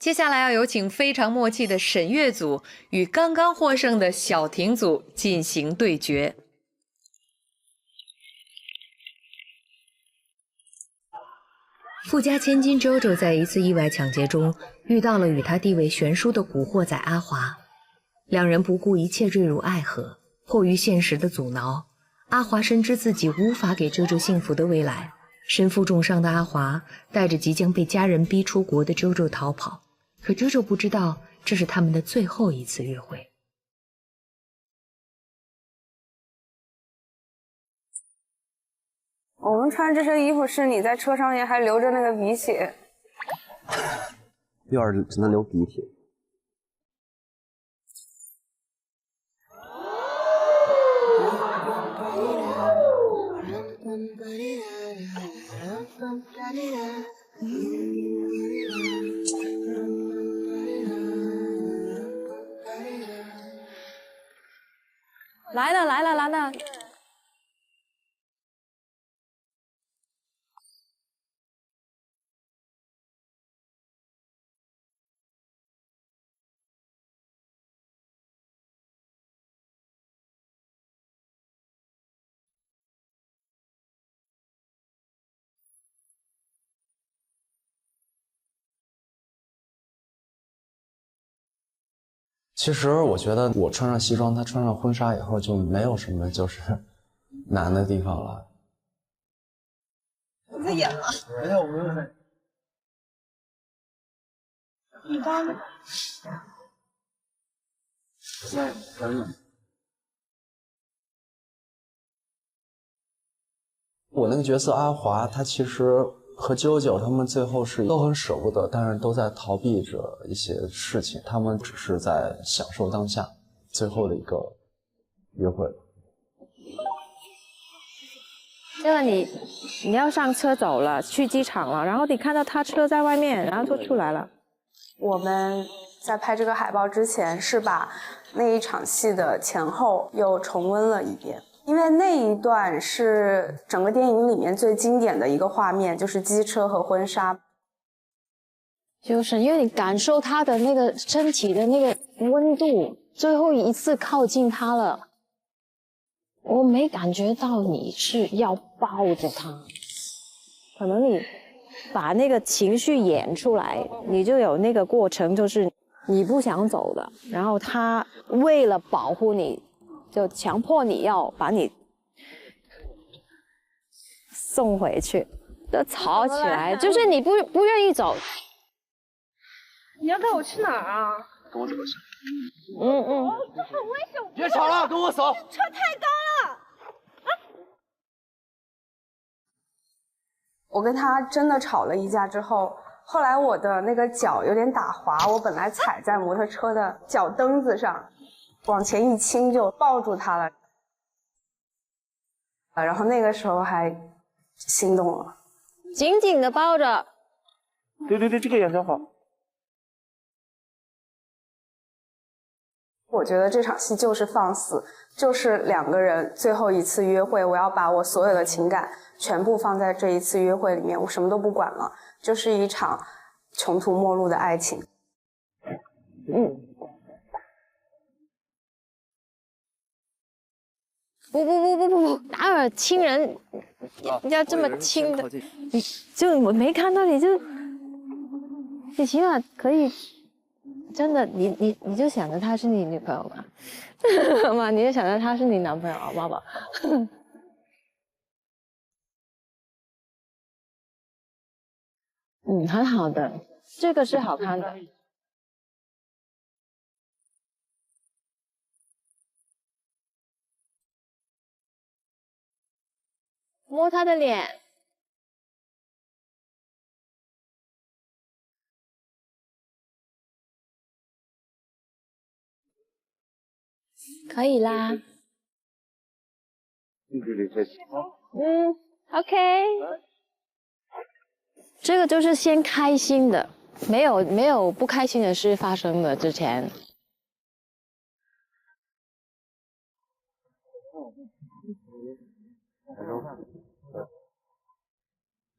接下来要有请非常默契的沈月组与刚刚获胜的小婷组进行对决。富家千金周周在一次意外抢劫中遇到了与他地位悬殊的古惑仔阿华，两人不顾一切坠入爱河。迫于现实的阻挠，阿华深知自己无法给周周幸福的未来。身负重伤的阿华带着即将被家人逼出国的周周逃跑，可周周不知道这是他们的最后一次约会。我们穿这身衣服是你在车上面还流着那个鼻血，幼儿只能流鼻涕。来了来了来了。其实我觉得我穿上西装，他穿上婚纱以后就没有什么就是难的地方了。我在演了。没有没有。你刚刚。我那个角色阿华，他其实和啾啾他们最后是都很舍不得，但是都在逃避着一些事情，他们只是在享受当下最后的一个约会。这个你要上车走了，去机场了，然后你看到他车在外面，然后就出来了。我们在拍这个海报之前，是把那一场戏的前后又重温了一遍。因为那一段是整个电影里面最经典的一个画面，就是机车和婚纱。就是因为你感受他的那个身体的那个温度，最后一次靠近他了，我没感觉到你是要抱着他，可能你把那个情绪演出来，你就有那个过程，就是你不想走的，然后他为了保护你。就强迫你要把你送回去，就吵起来，就是你不愿意走。你要带我去哪儿啊？跟我走一下。这很危险！别吵了，跟我走。车太高了。我跟他真的吵了一架之后，后来我的那个脚有点打滑，我本来踩在摩托车的脚蹬子上。往前一倾就抱住他了，然后那个时候还心动了，紧紧的抱着。对，这个眼神好。我觉得这场戏就是放肆，就是两个人最后一次约会，我要把我所有的情感全部放在这一次约会里面，我什么都不管了，就是一场穷途末路的爱情。不，哪有亲人要这么亲的？就我没看到你就，你起码可以，真的，你就想着他是你女朋友吧，嘛，你就想着他是你男朋友，好不好？很好的，这个是好看的。摸他的脸，可以啦。OK。这个就是先开心的，没有不开心的事发生的之前。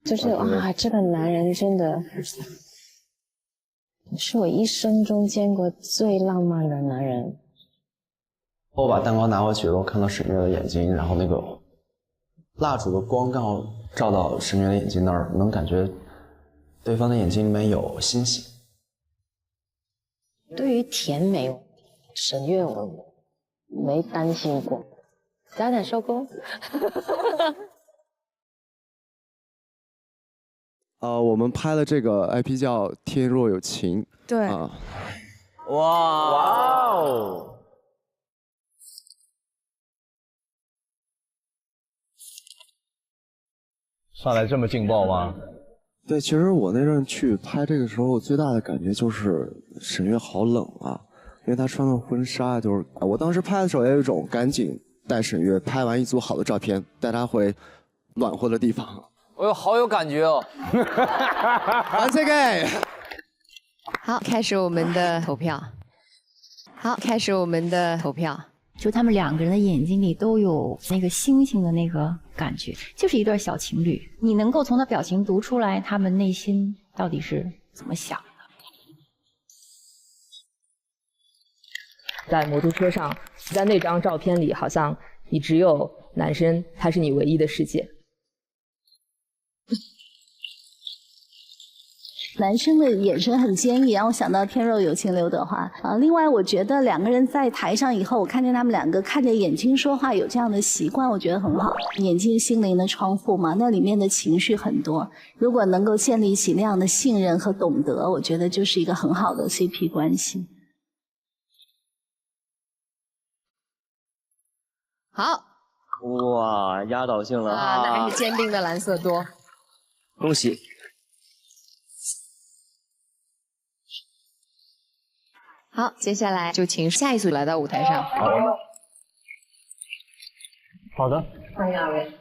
就是哇，这个男人真的是我一生中见过最浪漫的男人。我把蛋糕拿回去，我看到沈月的眼睛，然后那个蜡烛的光刚好照到沈月的眼睛那儿，能感觉对方的眼睛里面有欣喜。对于甜美，沈月我没担心过，早点收工。我们拍的这个 IP 叫《天若有情》。对。哇哦！上来这么劲爆吗？对，其实我那阵去拍这个时候，最大的感觉就是沈月好冷啊，因为她穿的婚纱，就是我当时拍的时候也有一种赶紧带沈月拍完一组好的照片，带她回暖和的地方。哎呦，好有感觉哦！完这个。好，开始我们的投票。就他们两个人的眼睛里都有那个星星的那个感觉，就是一对小情侣。你能够从他表情读出来他们内心到底是怎么想的。在摩托车上，在那张照片里，好像你只有男生，他是你唯一的世界。男生的眼神很坚毅，让我想到《天若有情》刘德华啊。另外，我觉得两个人在台上以后，我看见他们两个看着眼睛说话，有这样的习惯，我觉得很好。眼睛心灵的窗户嘛，那里面的情绪很多。如果能够建立起那样的信任和懂得，我觉得就是一个很好的 CP 关系。好，哇，压倒性了啊，那还是坚定的蓝色多。恭喜！好，接下来就请下一组来到舞台上。好的。欢迎二位。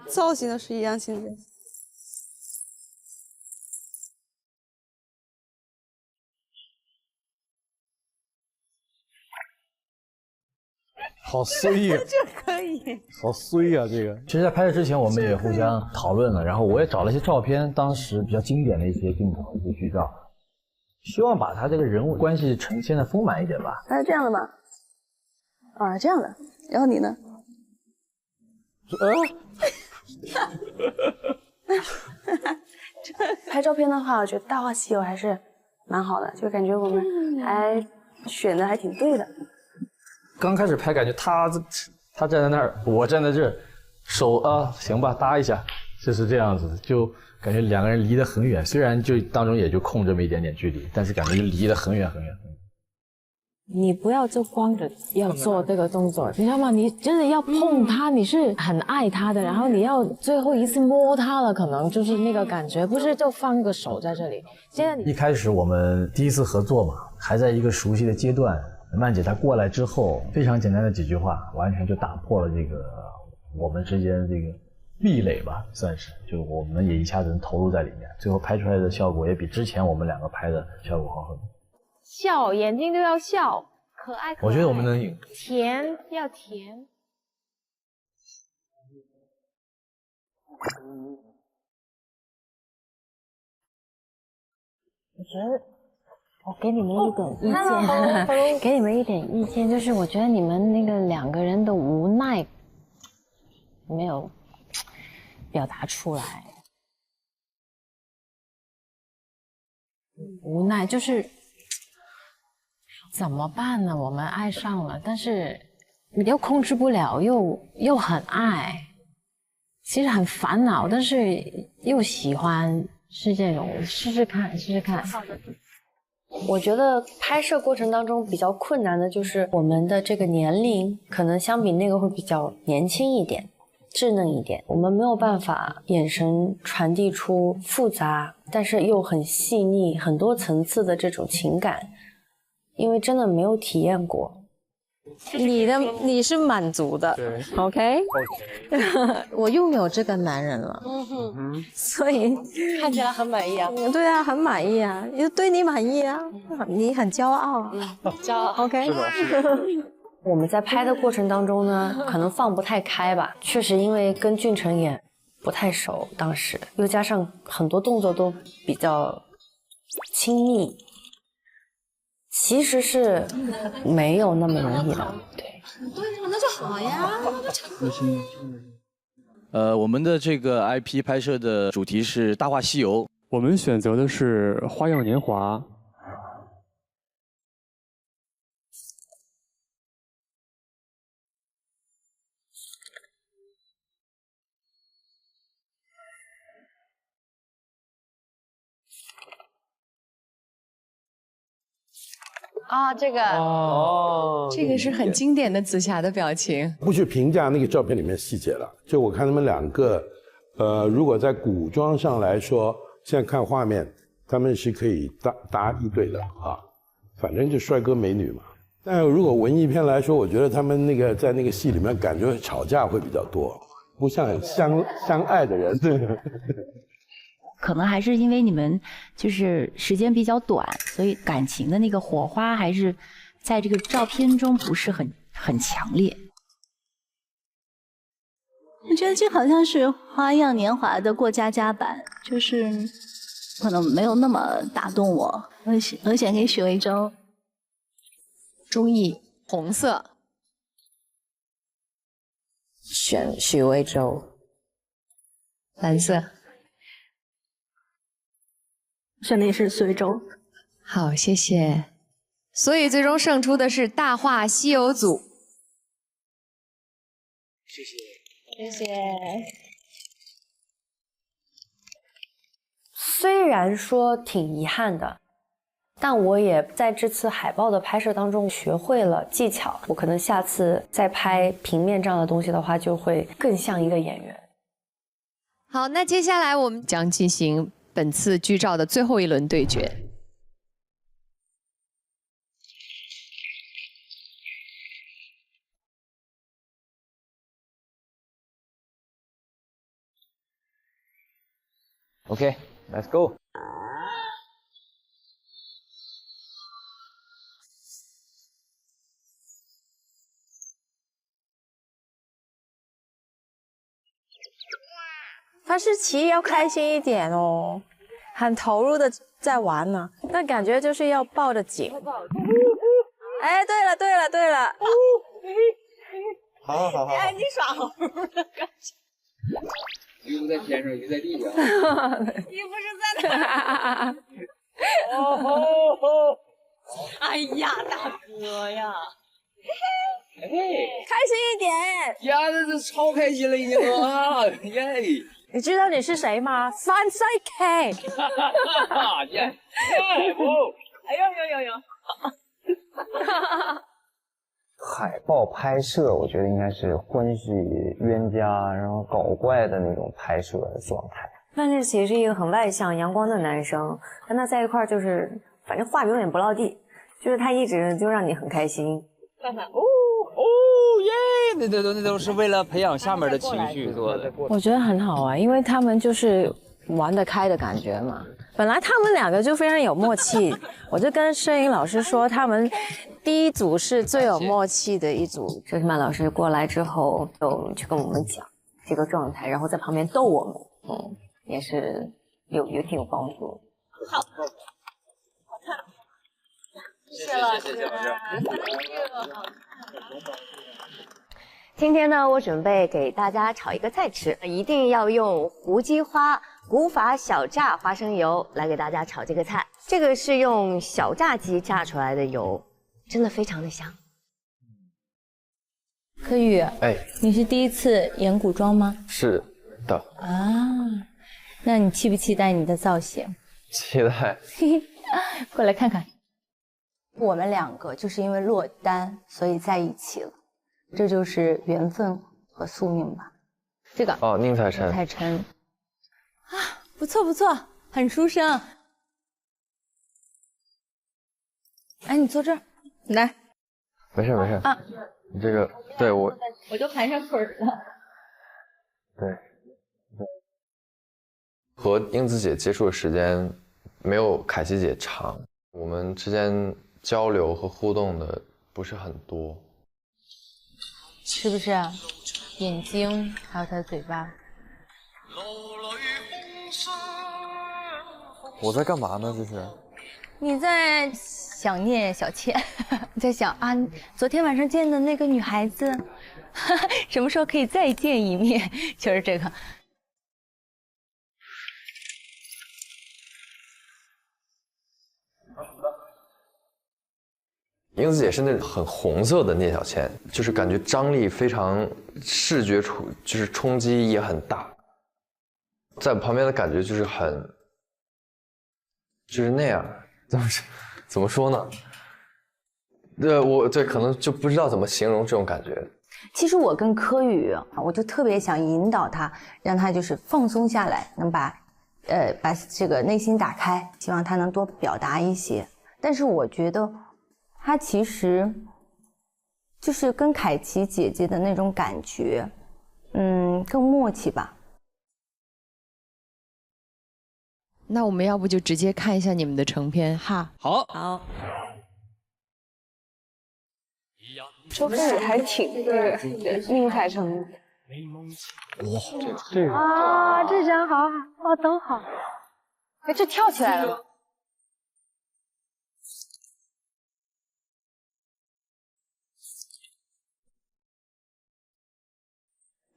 造型的是易烊千玺。好衰呀！这可以。好衰呀，这个。其实，在拍摄之前，我们也互相讨论了，然后我也找了一些照片，当时比较经典的一些镜头、一些剧照，希望把他这个人物关系呈现的丰满一点吧。他是这样的吗？啊，这样的。然后你呢？拍照片的话，我觉得《大话西游》还是蛮好的，就感觉我们还选的还挺对的。刚开始拍，感觉他站在那儿，我站在这儿，手行吧，搭一下，就是这样子，就感觉两个人离得很远，虽然就当中也就空这么一点点距离，但是感觉就离得很远很远很远。你不要就光着要做这个动作，你知道吗？你真的要碰他，你是很爱他的，然后你要最后一次摸他了，可能就是那个感觉，不是就放个手在这里。现在一开始我们第一次合作嘛，还在一个熟悉的阶段。曼姐她过来之后，非常简单的几句话，完全就打破了这个我们之间这个壁垒吧，算是，就我们也一下子投入在里面，最后拍出来的效果也比之前我们两个拍的效果好很多。笑，眼睛都要笑，可爱。我觉得我们能赢。甜要甜。我觉得。我给你们一点意见，给你们一点意见，就是我觉得你们那个两个人的无奈没有表达出来，无奈就是怎么办呢？我们爱上了，但是又控制不了，又很爱，其实很烦恼，但是又喜欢，是这种，试试看，试试看。我觉得拍摄过程当中比较困难的就是我们的这个年龄可能相比那个会比较年轻一点，稚嫩一点，我们没有办法眼神传递出复杂但是又很细腻很多层次的这种情感，因为真的没有体验过。你是满足的，OK？我又没有这个男人了，所以看起来很满意啊。对啊，很满意啊，也对你满意啊，你很骄傲啊，骄傲 ，OK？ 我们在拍的过程当中呢，可能放不太开吧，确实因为跟俊成也不太熟，当时又加上很多动作都比较亲密。其实是没有那么容易的，对。对呀，那就好呀。我们的这个 IP 拍摄的主题是《大话西游》，我们选择的是《花样年华》。啊，这个这个是很经典的紫霞的表情。不去评价那个照片里面细节了，就我看他们两个，如果在古装上来说，现在看画面，他们是可以搭一对的啊，反正就帅哥美女嘛。但如果文艺片来说，我觉得他们那个在那个戏里面感觉吵架会比较多，不像很相爱的人。可能还是因为你们就是时间比较短，所以感情的那个火花还是在这个照片中不是很强烈。我觉得这好像是《花样年华》的过家家版，就是可能没有那么打动我。我选给许魏洲。中意红色。选许魏洲。蓝色。选的也是许魏洲。好，谢谢。所以最终胜出的是《大话西游》组。谢谢。谢谢。虽然说挺遗憾的，但我也在这次海报的拍摄当中学会了技巧。我可能下次再拍平面这样的东西的话，就会更像一个演员。好，那接下来我们将进行本次剧照的最后一轮对决。Okay, let's go. 发诗琪要开心一点哦，很投入的在玩呢，那感觉就是要抱着紧。哎，对了对了对了，好好好好，哎，你耍猴的感觉。鱼不在天上，鱼在地上。你不是在哪？哦吼吼！哎呀，大哥呀！嘿，开心一点！呀，这超开心了已经啊！耶！你知道你是谁吗？3CK。耶！哎呦呦呦呦！海报拍摄，我觉得应该是欢喜冤家，然后搞怪的那种拍摄的状态。范志奇是一个很外向、阳光的男生，跟他在一块儿就是，反正话永远不落地，就是他一直就让你很开心。范范，哦耶！那都是为了培养下面的情绪做的。我觉得很好啊，因为他们就是玩得开的感觉嘛。本来他们两个就非常有默契，我就跟摄影老师说，他们第一组是最有默契的一组。佘诗曼老师过来之后，就去跟我们讲这个状态，然后在旁边逗我们，也是也挺有帮助。好，好看。谢谢老师。今天呢，我准备给大家炒一个菜吃，一定要用胡姬花古法小炸花生油来给大家炒这个菜。这个是用小炸鸡炸出来的油，真的非常的香。柯宇，哎，你是第一次演古装吗？是的。啊，那你期不期待你的造型？期待。嘿嘿，过来看看。我们两个就是因为落单，所以在一起了。这就是缘分和宿命吧。这个哦，宁采臣。宁采臣啊，不错不错，很书生。哎，你坐这儿，来。没事没事啊，你这个对我就盘上腿了。对，和英子姐接触的时间没有凯琪姐长，我们之间交流和互动的不是很多，是不是啊？眼睛还有他的嘴巴。我在干嘛呢？这是你在想念小倩，你在想啊，昨天晚上见的那个女孩子，什么时候可以再见一面？就是这个。英子姐是那种很红色的聂小倩，就是感觉张力非常，视觉就是冲击也很大，在我旁边的感觉就是就是那样，怎么说呢？我可能就不知道怎么形容这种感觉。其实我跟柯宇，我就特别想引导他，让他就是放松下来，能把这个内心打开，希望他能多表达一些。但是我觉得他其实就是跟凯琪姐姐的那种感觉，更默契吧。那我们要不就直接看一下你们的成片哈？好，好。周飞宇还挺对宁采臣的。哇，这个啊，这张好好，哦，都好。哎，这跳起来了吗？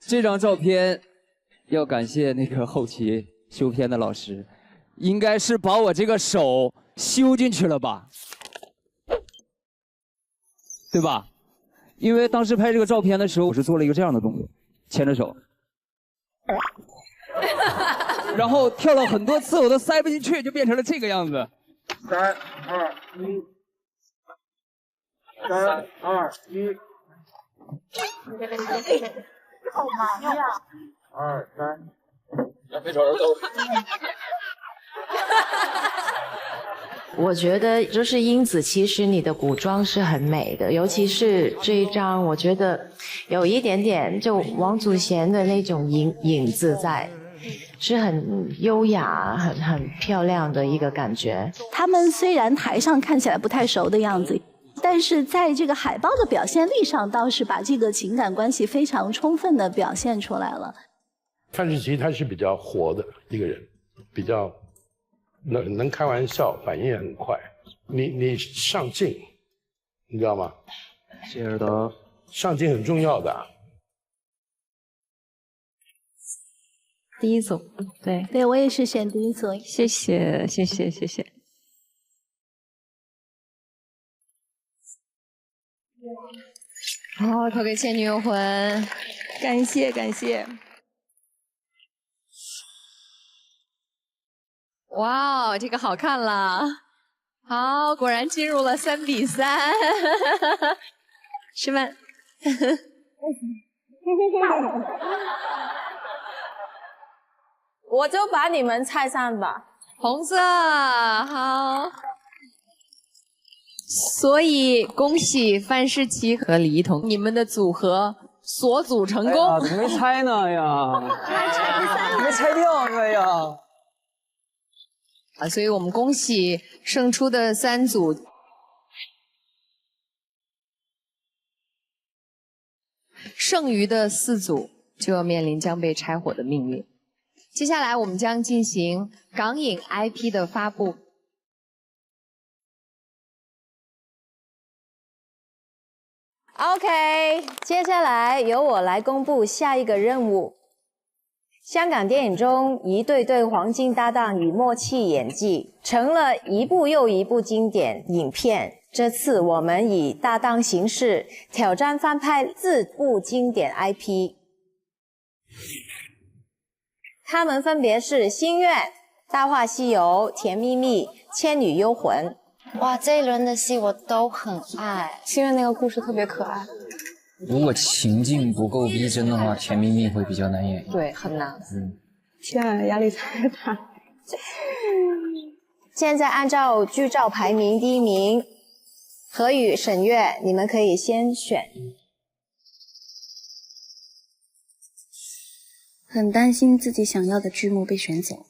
这张照片要感谢那个后期修片的老师，应该是把我这个手修进去了吧，对吧？因为当时拍这个照片的时候，我是做了一个这样的动作，牵着手，然后跳了很多次，我都塞不进去，就变成了这个样子。3、2、1，3、2、1。好忙呀！2、3，没瞅着走。我觉得就是英子，其实你的古装是很美的，尤其是这一张，我觉得有一点点就王祖贤的那种影子在，是很优雅、很漂亮的一个感觉。他们虽然台上看起来不太熟的样子，但是在这个海报的表现力上，倒是把这个情感关系非常充分的表现出来了。范世琦他是比较活的一个人，比较能开玩笑，反应也很快。你上镜，你知道吗？谢尔德，上镜很重要的。第一组，对，我也是选第一组。谢谢，谢谢，谢谢。好，投给《倩女幽魂》，感谢感谢。哇，这个好看了。好，果然进入了3比3。吃饭。我就把你们拆散吧。红色，好。所以恭喜范世琦和李一桐，你们的组合锁组成功。哎呀，怎么没拆呢呀？没拆掉呢呀。所以我们恭喜胜出的3组。剩余的4组就要面临将被拆伙的命运。接下来我们将进行港影 IP 的发布。OK， 接下来由我来公布下一个任务。香港电影中一对黄金搭档以默契演技，成了一部又一部经典影片。这次我们以搭档形式挑战翻拍4部经典 IP， 他们分别是《心愿》、《大话西游》、《甜蜜蜜》、《倩女幽魂》。哇，这一轮的戏我都很爱。心愿那个故事特别可爱。如果情境不够逼真的话，《甜蜜蜜》会比较难演。对，很难。天啊，压力太大。现在按照剧照排名，第一名何宇、沈月，你们可以先选。很担心自己想要的剧目被选走。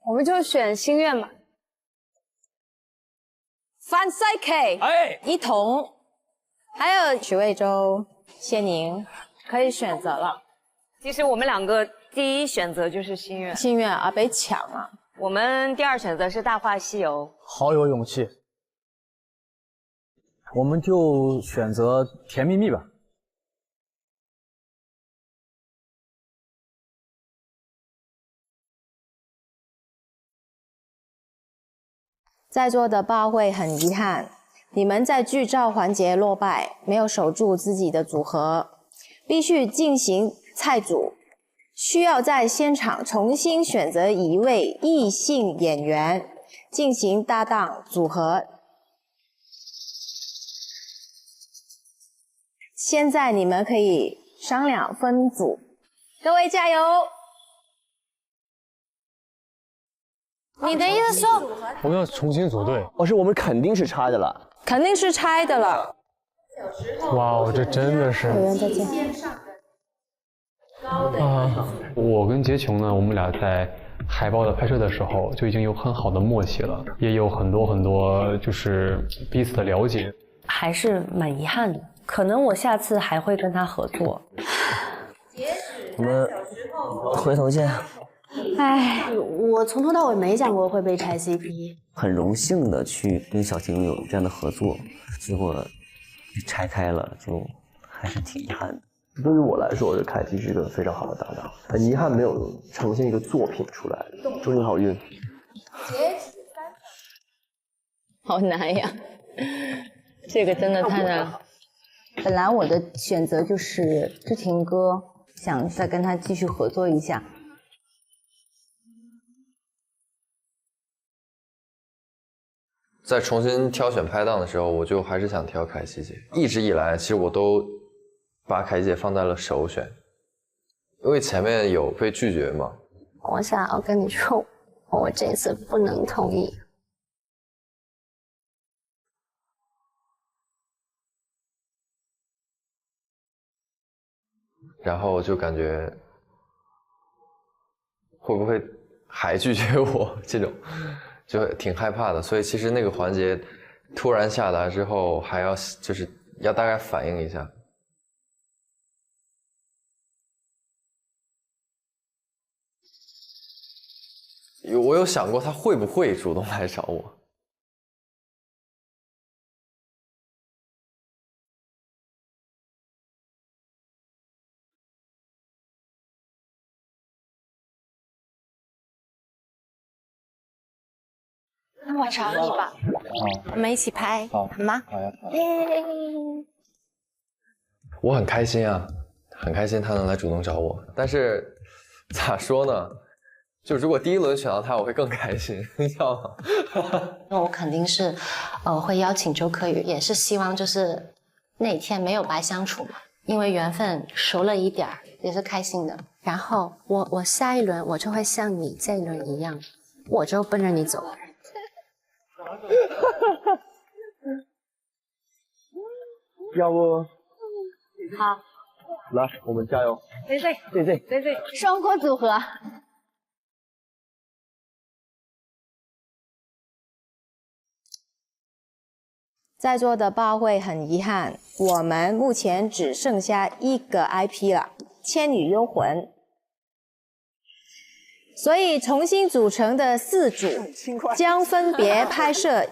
我们就选心愿吧。范赛 K， 一彤，还有许魏洲、谢宁，可以选择了。其实我们两个第一选择就是心愿，心愿啊，被抢啊。我们第二选择是《大话西游》，好有勇气。我们就选择《甜蜜蜜》吧。在座的8位很遗憾，你们在剧照环节落败，没有守住自己的组合，必须进行菜组，需要在现场重新选择一位异性演员进行搭档组合。现在你们可以商量分组，各位加油！你的意思说我们要重新组队？我们肯定是拆的了，肯定是拆的了。哇哦，这真的是。再见。我跟杰琼呢，我们俩在海报的拍摄的时候就已经有很好的默契了，也有很多就是彼此的了解。还是蛮遗憾的，可能我下次还会跟他合作。我们回头见。哎，我从头到尾没想过会被拆 CP， 很荣幸的去跟小晴有这样的合作，结果拆开了，就还是挺遗憾的。对于我来说，我觉得凯奇是一个非常好的搭档，很遗憾没有呈现一个作品出来。祝你好运。好难呀，这个真的太难了。本来我的选择就是知婷哥，想再跟他继续合作一下。在重新挑选拍档的时候，我就还是想挑凯西姐。一直以来，其实我都把凯西姐放在了首选，因为前面有被拒绝嘛。我想要跟你说，我这次不能同意。然后就感觉会不会还拒绝我这种。就挺害怕的，所以其实那个环节突然下达之后，还要就是要大概反应一下。我有想过他会不会主动来找我。那我找你吧，我们一起拍，好吗？好呀。我很开心啊，很开心他能来主动找我，但是咋说呢？就如果第一轮选到他，我会更开心，你知道吗？那我肯定是，会邀请周柯宇，也是希望就是那天没有白相处嘛，因为缘分熟了一点儿，也是开心的。然后我下一轮我就会像你这一轮一样，我就奔着你走。要不好，来，我们加油！ ZZ，双锅组合。在座的8位很遗憾，我们目前只剩下一个 IP 了，《千女幽魂》。所以重新组成的4组将分别拍摄